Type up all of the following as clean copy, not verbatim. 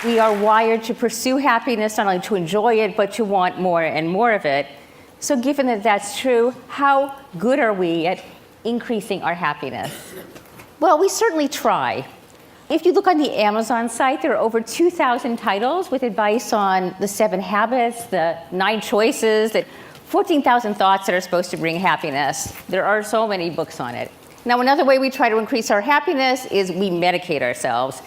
We are wired to pursue happiness, not only to enjoy it, but to want more and more of it. So given that that's true, how good are we at increasing our happiness? Well, we certainly try. If you look on the Amazon site, there are over 2,000 titles with advice on the 7 habits, the 9 choices, the 14,000 thoughts that are supposed to bring happiness. There are so many books on it. Now, another way we try to increase our happiness is we medicate ourselves.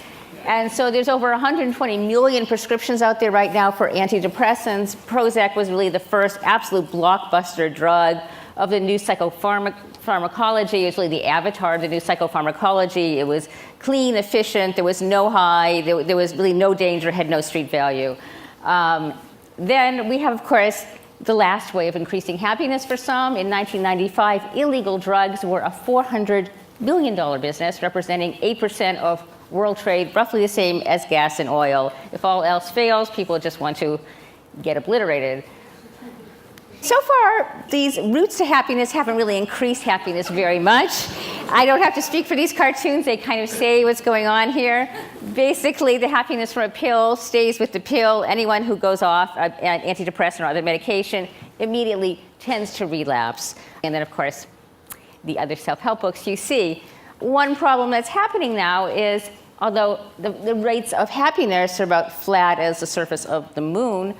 And so there's over 120 million prescriptions out there right now for antidepressants. Prozac was really the first absolute blockbuster drug of the new psychopharmacology. It was really the avatar of the new psychopharmacology. It was clean, efficient, there was no high, there was really no danger, had no street value. Then we have, of course, the last way of increasing happiness for some. In 1995, illegal drugs were a $400 billion business, representing 8% of world trade, roughly the same as gas and oil. If all else fails, people just want to get obliterated. So far, these routes to happiness haven't really increased happiness very much. I don't have to speak for these cartoons. They kind of say what's going on here. Basically, the happiness from a pill stays with the pill. Anyone who goes off an antidepressant or other medication immediately tends to relapse. And then, of course, the other self-help books you see. One problem that's happening now is, although the rates of happiness are about flat as the surface of the moon,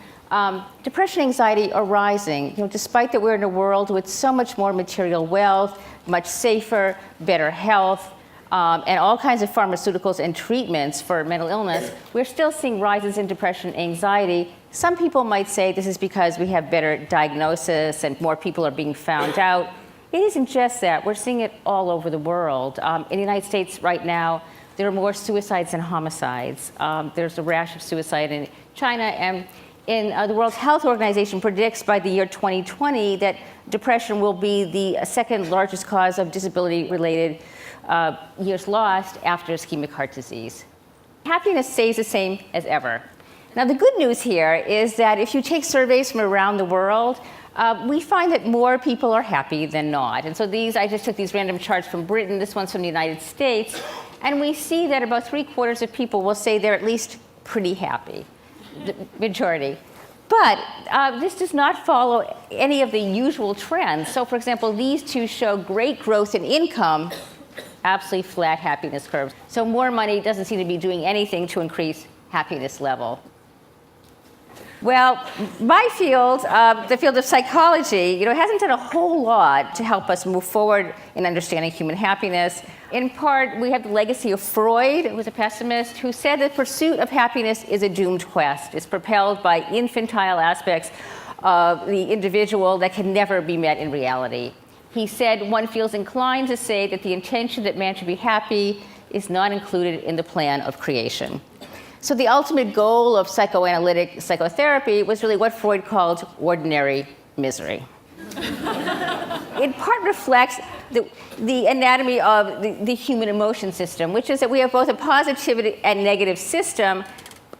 depression and anxiety are rising. Despite that we're in a world with so much more material wealth, much safer, better health, and all kinds of pharmaceuticals and treatments for mental illness, we're still seeing rises in depression and anxiety. Some people might say this is because we have better diagnosis and more people are being found out. It isn't just that. We're seeing it all over the world. In the United States right now, there are more suicides than homicides. There's a rash of suicide in China, and the World Health Organization predicts by the year 2020 that depression will be the second largest cause of disability-related years lost after ischemic heart disease. Happiness stays the same as ever. Now, the good news here is that if you take surveys from around the world, we find that more people are happy than not. And so I just took these random charts from Britain, this one's from the United States, and we see that about 3/4 of people will say they're at least pretty happy, the majority. But this does not follow any of the usual trends. So for example, these two show great growth in income, absolutely flat happiness curves. So more money doesn't seem to be doing anything to increase happiness level. Well, my field, the field of psychology, hasn't done a whole lot to help us move forward in understanding human happiness. In part, we have the legacy of Freud, who was a pessimist, who said that pursuit of happiness is a doomed quest. It's propelled by infantile aspects of the individual that can never be met in reality. He said one feels inclined to say that the intention that man should be happy is not included in the plan of creation. So the ultimate goal of psychoanalytic psychotherapy was really what Freud called ordinary misery. In part reflects the anatomy of the human emotion system, which is that we have both a positive and negative system,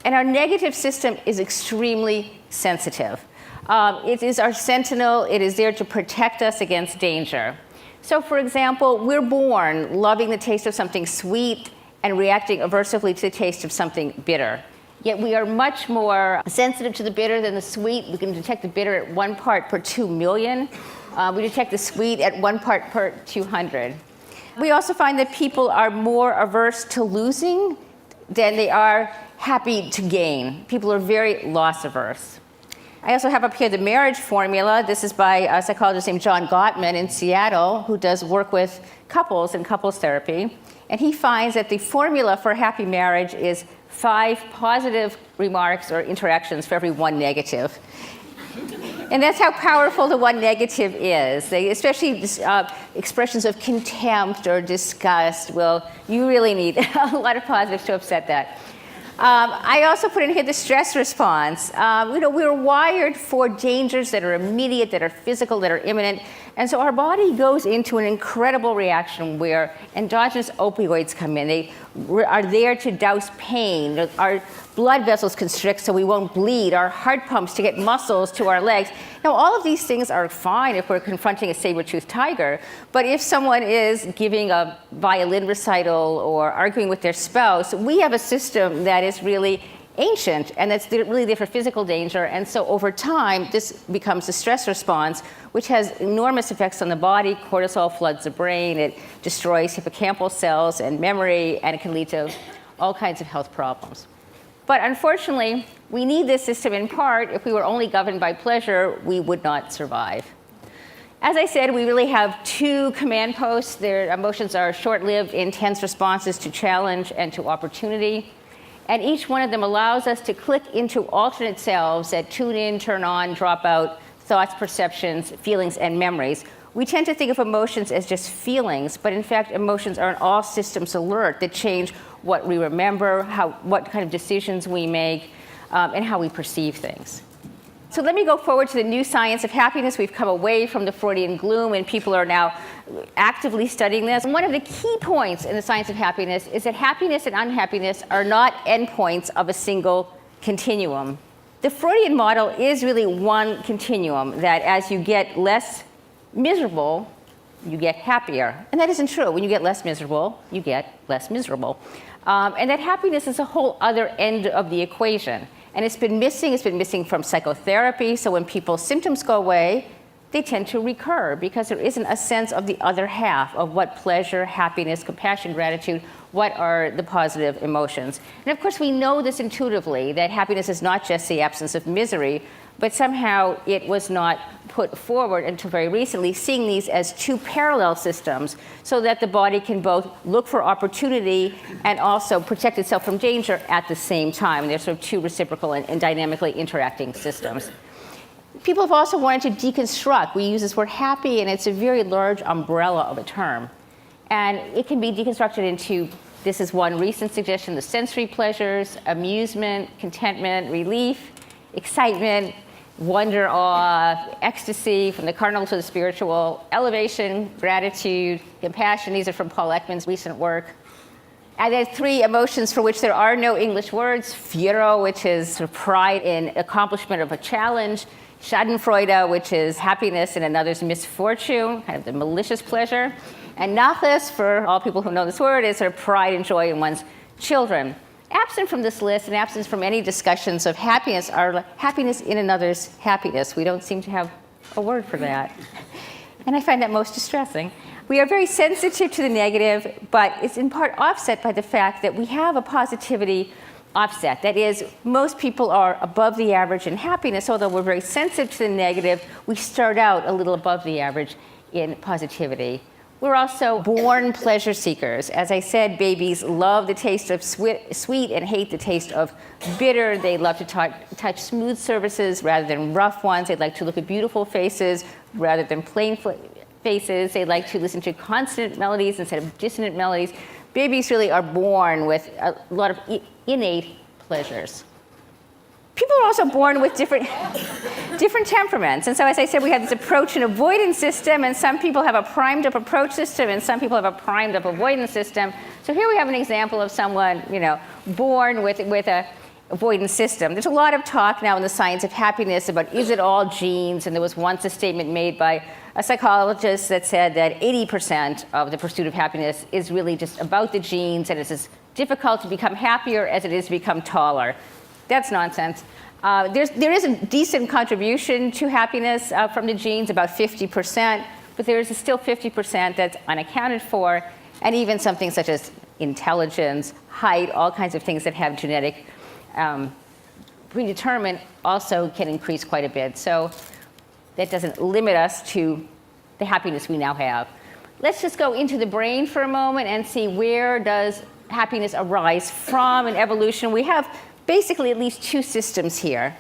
and our negative system is extremely sensitive. It is our sentinel. It is there to protect us against danger. So for example, we're born loving the taste of something sweet and reacting aversively to the taste of something bitter. Yet we are much more sensitive to the bitter than the sweet. We can detect the bitter at 1 part per 2 million. We detect the sweet at 1 part per 200. We also find that people are more averse to losing than they are happy to gain. People are very loss averse. I also have up here the marriage formula. This is by a psychologist named John Gottman in Seattle, who does work with couples and couples therapy. And he finds that the formula for a happy marriage is 5 positive remarks or interactions for every 1 negative. And that's how powerful the 1 negative is. Especially expressions of contempt or disgust. Well, you really need a lot of positives to upset that. I also put in here the stress response. We're wired for dangers that are immediate, that are physical, that are imminent. And so our body goes into an incredible reaction where endogenous opioids come in. They are there to douse pain. Our blood vessels constrict so we won't bleed. Our heart pumps to get muscles to our legs. Now, all of these things are fine if we're confronting a saber-toothed tiger. But if someone is giving a violin recital or arguing with their spouse, we have a system that is really ancient, and that's really there for physical danger. And so over time, this becomes a stress response, which has enormous effects on the body. Cortisol floods the brain, it destroys hippocampal cells and memory, and it can lead to all kinds of health problems. But unfortunately, we need this system in part. If we were only governed by pleasure, we would not survive. As I said, we really have two command posts. Their emotions are short-lived, intense responses to challenge and to opportunity. And each one of them allows us to click into alternate selves that tune in, turn on, drop out thoughts, perceptions, feelings, and memories. We tend to think of emotions as just feelings, but in fact, emotions are an all systems alert that change what we remember, what kind of decisions we make, and how we perceive things. So let me go forward to the new science of happiness. We've come away from the Freudian gloom, and people are now actively studying this. And one of the key points in the science of happiness is that happiness and unhappiness are not endpoints of a single continuum. The Freudian model is really one continuum, that as you get less miserable, you get happier. And that isn't true. When you get less miserable, you get less miserable. And that happiness is a whole other end of the equation. And it's been missing from psychotherapy. So when people's symptoms go away, they tend to recur because there isn't a sense of the other half of what pleasure, happiness, compassion, gratitude, what are the positive emotions. And of course, we know this intuitively, that happiness is not just the absence of misery, but somehow it was not put forward until very recently, seeing these as two parallel systems so that the body can both look for opportunity and also protect itself from danger at the same time. They're sort of two reciprocal and dynamically interacting systems. People have also wanted to deconstruct. We use this word happy, and it's a very large umbrella of a term. And it can be deconstructed into, this is one recent suggestion, the sensory pleasures, amusement, contentment, relief, excitement, wonder, awe, ecstasy, from the carnal to the spiritual, elevation, gratitude, compassion. These are from Paul Ekman's recent work. And then three emotions for which there are no English words: Fiero, which is sort of pride in accomplishment of a challenge; Schadenfreude, which is happiness in another's misfortune, kind of the malicious pleasure; and Nachlass, for all people who know this word, is sort of pride and joy in one's children. Absent from this list and absent from any discussions of happiness are happiness in another's happiness. We don't seem to have a word for that. And I find that most distressing. We are very sensitive to the negative, but it's in part offset by the fact that we have a positivity offset. That is, most people are above the average in happiness, although we're very sensitive to the negative. We start out a little above the average in positivity. We're also born pleasure seekers. As I said, babies love the taste of sweet and hate the taste of bitter. They love to touch smooth surfaces rather than rough ones. They like to look at beautiful faces rather than plain faces. They like to listen to consonant melodies instead of dissonant melodies. Babies really are born with a lot of innate pleasures. People are also born with different temperaments. And so, as I said, we have this approach and avoidance system, and some people have a primed up approach system, and some people have a primed up avoidance system. So here we have an example of someone, born with a avoidance system. There's a lot of talk now in the science of happiness about, is it all genes? And there was once a statement made by a psychologist that said that 80% of the pursuit of happiness is really just about the genes, and it's as difficult to become happier as it is to become taller. That's nonsense. There is a decent contribution to happiness from the genes, about 50%, but there is still 50% that's unaccounted for, and even something such as intelligence, height, all kinds of things that have genetic predetermined also can increase quite a bit. So that doesn't limit us to the happiness we now have. Let's just go into the brain for a moment and see, where does happiness arise from in evolution? We have basically at least two systems here,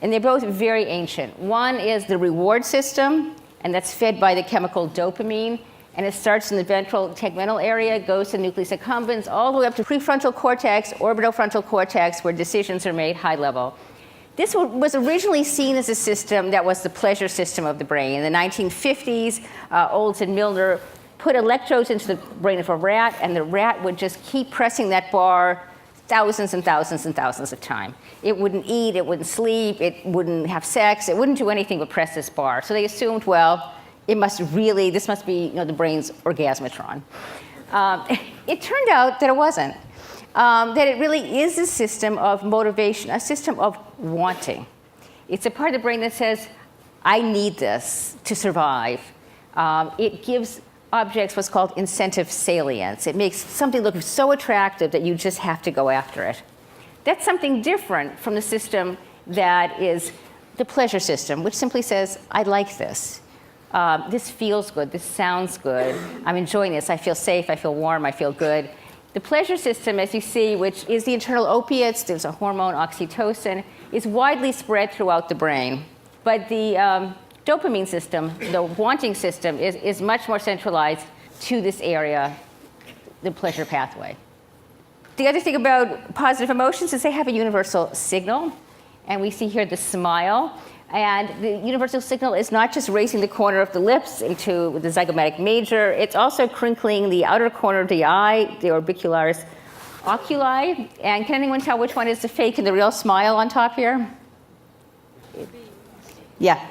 and they're both very ancient. One is the reward system, and that's fed by the chemical dopamine, and it starts in the ventral tegmental area, goes to nucleus accumbens, all the way up to prefrontal cortex, orbitofrontal cortex, where decisions are made high level. This was originally seen as a system that was the pleasure system of the brain. In the 1950s, Olds and Milner put electrodes into the brain of a rat, and the rat would just keep pressing that bar thousands and thousands and thousands of times. It wouldn't eat, it wouldn't sleep, it wouldn't have sex, it wouldn't do anything but press this bar. So they assumed, well, this must be the brain's orgasmatron. It turned out that it wasn't. that it really is a system of motivation, a system of wanting. It's a part of the brain that says, I need this to survive. It gives objects what's called incentive salience. It makes something look so attractive that you just have to go after it. That's something different from the system that is the pleasure system, which simply says, I like this. This feels good, this sounds good, I'm enjoying this, I feel safe, I feel warm, I feel good. The pleasure system, as you see, which is the internal opiates, there's a hormone, oxytocin, is widely spread throughout the brain. But the dopamine system, the wanting system, is much more centralized to this area, the pleasure pathway. The other thing about positive emotions is they have a universal signal. And we see here the smile. And the universal signal is not just raising the corner of the lips into the zygomatic major, it's also crinkling the outer corner of the eye, the orbicularis oculi. And can anyone tell which one is the fake and the real smile on top here? Yeah,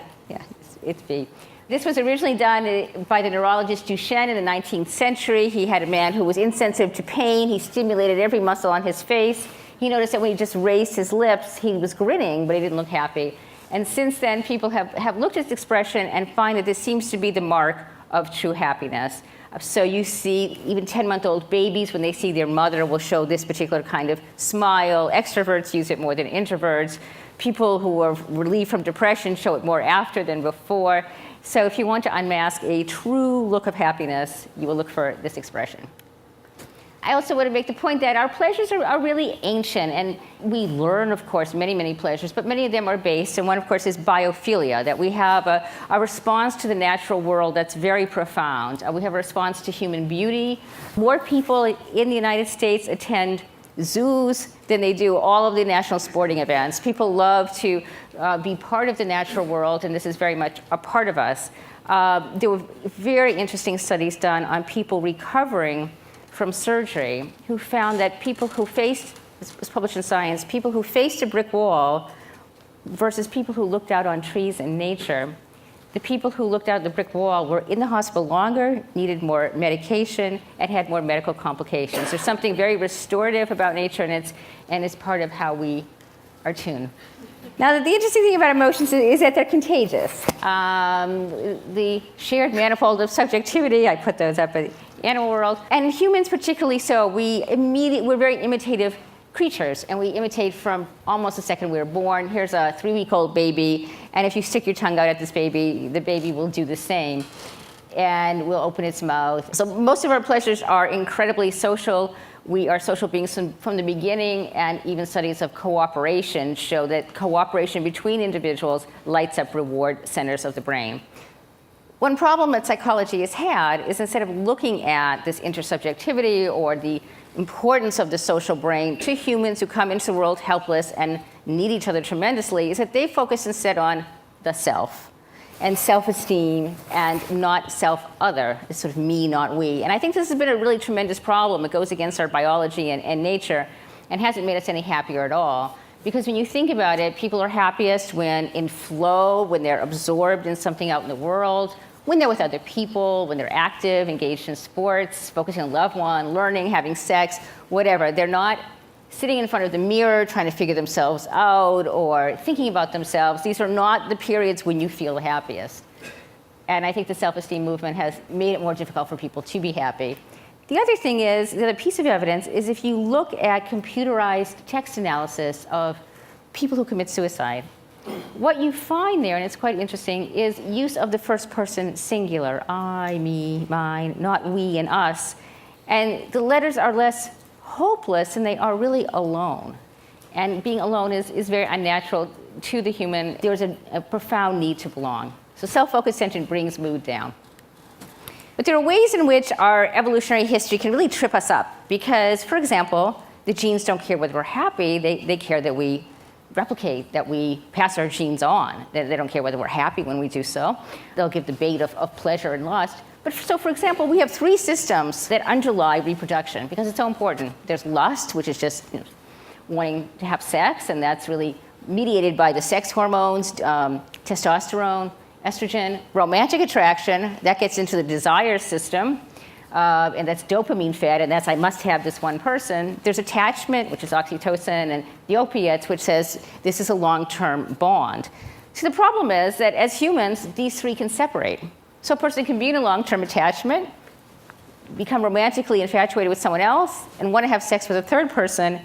it's B. This was originally done by the neurologist Duchenne in the 19th century. He had a man who was insensitive to pain. He stimulated every muscle on his face. He noticed that when he just raised his lips, he was grinning, but he didn't look happy. And since then, people have looked at this expression and find that this seems to be the mark of true happiness. So you see even 10-month-old babies, when they see their mother, will show this particular kind of smile. Extroverts use it more than introverts. People who are relieved from depression show it more after than before. So if you want to unmask a true look of happiness, you will look for this expression. I also want to make the point that our pleasures are really ancient, and we learn, of course, many pleasures, but many of them are based, and one, of course, is biophilia, that we have a response to the natural world that's very profound. We have a response to human beauty. More people in the United States attend zoos than they do all of the national sporting events. People love to be part of the natural world, and this is very much a part of us. There were very interesting studies done on people recovering from surgery who found that people who faced, this was published in Science, people who faced a brick wall versus people who looked out on trees and nature, the people who looked out at the brick wall were in the hospital longer, needed more medication, and had more medical complications. There's something very restorative about nature, and it's part of how we are tuned. Now, the interesting thing about emotions is that they're contagious. The shared manifold of subjectivity, I put those up at the animal world, and humans particularly so, we're very imitative creatures, and we imitate from almost the second we were born. Here's a 3-week-old baby, and if you stick your tongue out at this baby, the baby will do the same, and will open its mouth. So most of our pleasures are incredibly social. We are social beings from the beginning, and even studies of cooperation show that cooperation between individuals lights up reward centers of the brain. One problem that psychology has had is instead of looking at this intersubjectivity or the importance of the social brain to humans who come into the world helpless and need each other tremendously, is that they focus instead on the self and self-esteem and not self-other. It's sort of me, not we. And I think this has been a really tremendous problem. It goes against our biology and nature and hasn't made us any happier at all. Because when you think about it, people are happiest when in flow, when they're absorbed in something out in the world, when they're with other people, when they're active, engaged in sports, focusing on a loved one, learning, having sex, whatever. They're not sitting in front of the mirror trying to figure themselves out or thinking about themselves. These are not the periods when you feel the happiest. And I think the self-esteem movement has made it more difficult for people to be happy. The other thing is, the other piece of evidence is if you look at computerized text analysis of people who commit suicide, what you find there, and it's quite interesting, is use of the first person singular, I, me, mine, not we and us. And the letters are less hopeless than they are really alone. And being alone is very unnatural to the human. There's a profound need to belong. So self-focused attention brings mood down. But there are ways in which our evolutionary history can really trip us up. Because, for example, the genes don't care whether we're happy, they care that we replicate, that we pass our genes on. They don't care whether we're happy when we do so. They'll give the bait of pleasure and lust. But so, for example, we have 3 systems that underlie reproduction because it's so important. There's lust, which is just wanting to have sex, and that's really mediated by the sex hormones, testosterone, estrogen. Romantic attraction, that gets into the desire system. and that's dopamine fed, and that's I must have this one person. There's attachment, which is oxytocin, and the opiates, which says this is a long-term bond. So the problem is that as humans, these three can separate. So a person can be in a long-term attachment, become romantically infatuated with someone else, and want to have sex with a third person,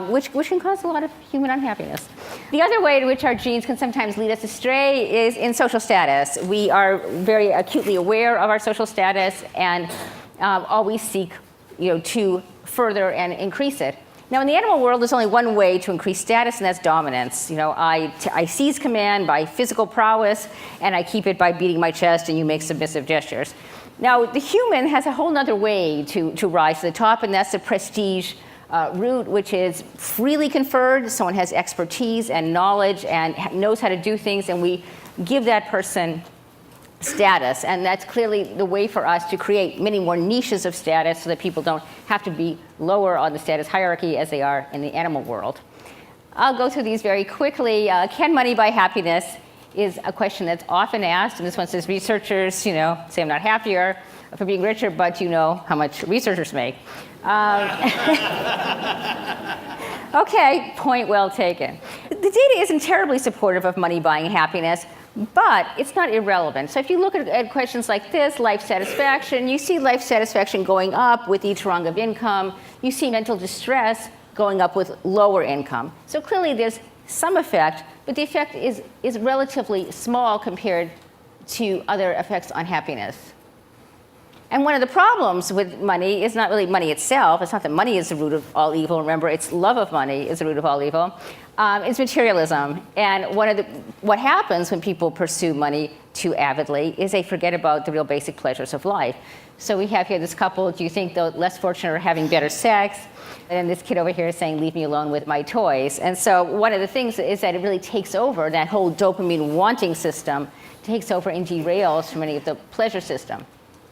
which can cause a lot of human unhappiness. The other way in which our genes can sometimes lead us astray is in social status. We are very acutely aware of our social status and always seek to further and increase it. Now, in the animal world, there's only one way to increase status, and that's dominance. I seize command by physical prowess, and I keep it by beating my chest, and you make submissive gestures. Now, the human has a whole other way to rise to the top, and that's the prestige route, which is freely conferred. Someone has expertise and knowledge and knows how to do things, and we give that person status. And that's clearly the way for us to create many more niches of status so that people don't have to be lower on the status hierarchy as they are in the animal world. I'll go through these very quickly. Can money buy happiness is a question that's often asked. And this one says researchers, say I'm not happier for being richer, but you know how much researchers make. Okay, point well taken. The data isn't terribly supportive of money buying happiness, but it's not irrelevant. So if you look at questions like this, life satisfaction, you see life satisfaction going up with each rung of income. You see mental distress going up with lower income. So clearly there's some effect, but the effect is relatively small compared to other effects on happiness. And one of the problems with money is not really money itself. It's not that money is the root of all evil. Remember, it's love of money is the root of all evil. It's materialism. And what happens when people pursue money too avidly is they forget about the real basic pleasures of life. So we have here this couple, do you think the less fortunate are having better sex? And then this kid over here is saying, leave me alone with my toys. And so one of the things is that it really takes over, that whole dopamine wanting system takes over and derails from any of the pleasure system.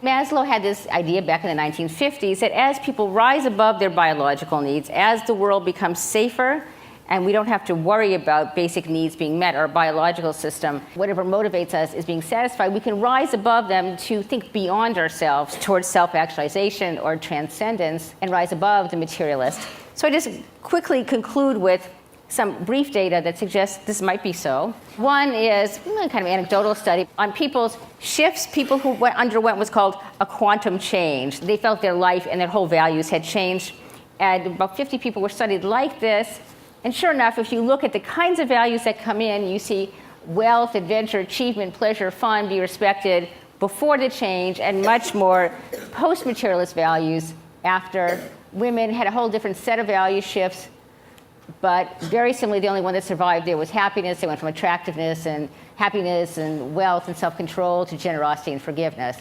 Maslow had this idea back in the 1950s that as people rise above their biological needs, as the world becomes safer, and we don't have to worry about basic needs being met, our biological system, whatever motivates us is being satisfied, we can rise above them to think beyond ourselves towards self-actualization or transcendence and rise above the materialist. So I just quickly conclude with some brief data that suggests this might be so. One is kind of anecdotal study on people's shifts. People who underwent what's called a quantum change. They felt their life and their whole values had changed. And about 50 people were studied like this. And sure enough, if you look at the kinds of values that come in, you see wealth, adventure, achievement, pleasure, fun, be respected before the change, and much more post-materialist values after. Women had a whole different set of value shifts. But very similarly, the only one that survived there was happiness. They went from attractiveness and happiness and wealth and self-control to generosity and forgiveness.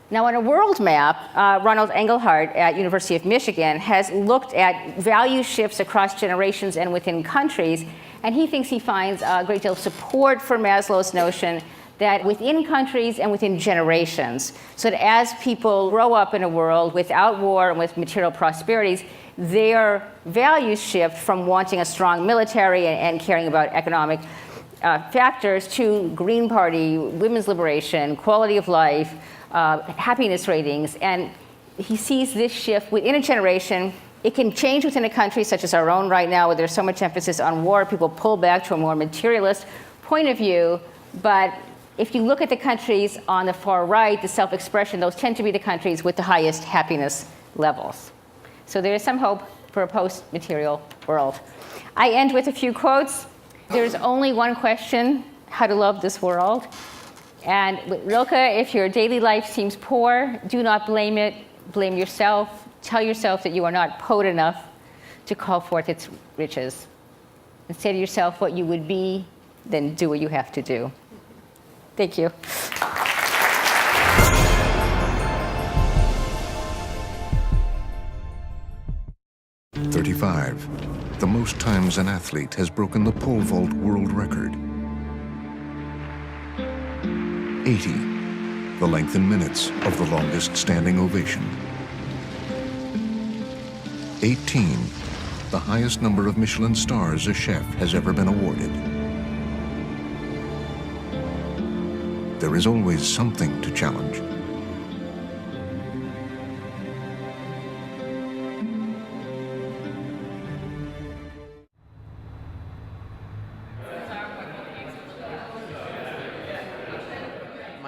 Now, on a world map, Ronald Engelhardt at University of Michigan has looked at value shifts across generations and within countries, and he thinks he finds a great deal of support for Maslow's notion that within countries and within generations, so that as people grow up in a world without war and with material prosperities, their values shift from wanting a strong military and caring about economic factors to Green Party, women's liberation, quality of life, happiness ratings. And he sees this shift within a generation. It can change within a country, such as our own right now, where there's so much emphasis on war. People pull back to a more materialist point of view. But if you look at the countries on the far right, the self-expression, those tend to be the countries with the highest happiness levels. So there is some hope for a post-material world. I end with a few quotes. There's only one question, how to love this world. And with Rilke, if your daily life seems poor, do not blame it, blame yourself. Tell yourself that you are not poet enough to call forth its riches. And say to yourself what you would be, then do what you have to do. Thank you. 35, the most times an athlete has broken the pole vault world record. 80, the length in minutes of the longest standing ovation. 18, the highest number of Michelin stars a chef has ever been awarded. There is always something to challenge.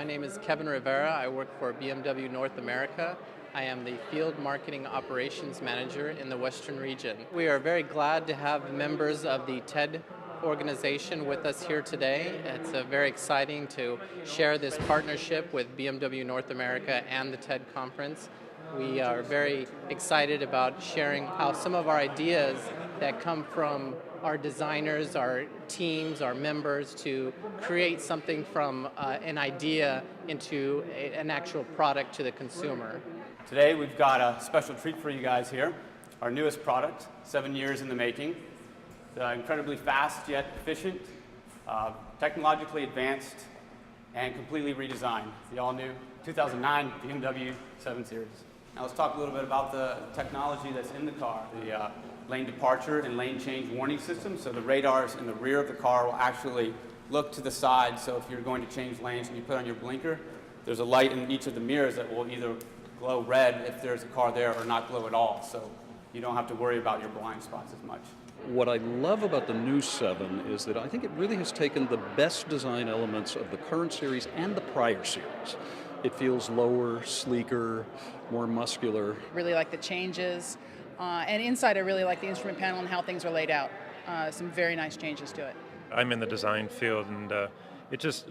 name is Kevin Rivera. I work for BMW North America. I am the Field Marketing Operations Manager in the Western region. We are very glad to have members of the TED organization with us here today. It's very exciting to share this partnership with BMW North America and the TED conference. We are very excited about sharing how some of our ideas that come from our designers, our teams, our members to create something from an idea into an actual product to the consumer. Today we've got a special treat for you guys here. Our newest product, 7 years in the making. It's incredibly fast yet efficient, technologically advanced, and completely redesigned. The all-new 2009 BMW 7 Series. Now let's talk a little bit about the technology that's in the car. The lane departure and lane change warning system. So the radars in the rear of the car will actually look to the side. So if you're going to change lanes and you put on your blinker, there's a light in each of the mirrors that will either glow red if there's a car there or not glow at all. So you don't have to worry about your blind spots as much. What I love about the new 7 is that I think it really has taken the best design elements of the current series and the prior series. It feels lower, sleeker, more muscular. Really like the changes. And inside I really like the instrument panel and how things are laid out. Some very nice changes to it. I'm in the design field, and it just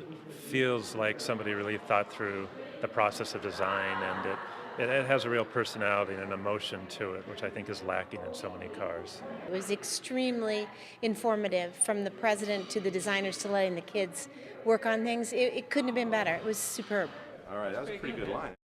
feels like somebody really thought through the process of design, and it has a real personality and an emotion to it, which I think is lacking in so many cars. It was extremely informative, from the president to the designers to letting the kids work on things. It couldn't have been better. It was superb. All right, that was a pretty good line.